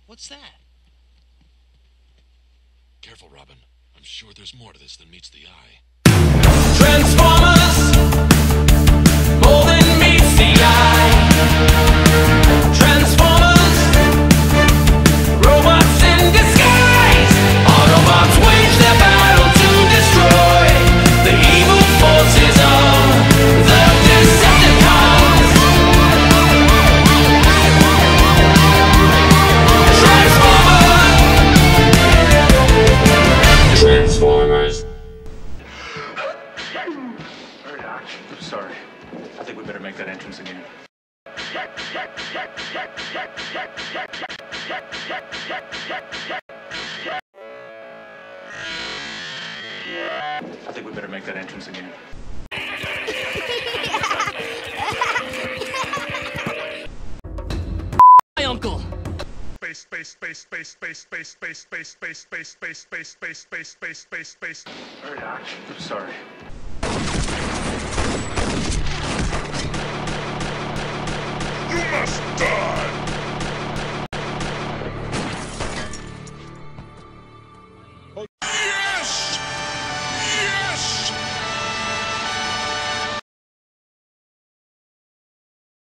What's that? Careful, Robin. I'm sure there's more to this than meets the eye. Transformers, more than meets the eye. Transformers, robots in disguise. Autobots wage their battle to destroy the evil forces of the Decepticons. Transformers. Murdock, I'm sorry. I think we better make that entrance again. I think we better make that entrance again. My uncle! Space. Murdock, I'm sorry. You must die!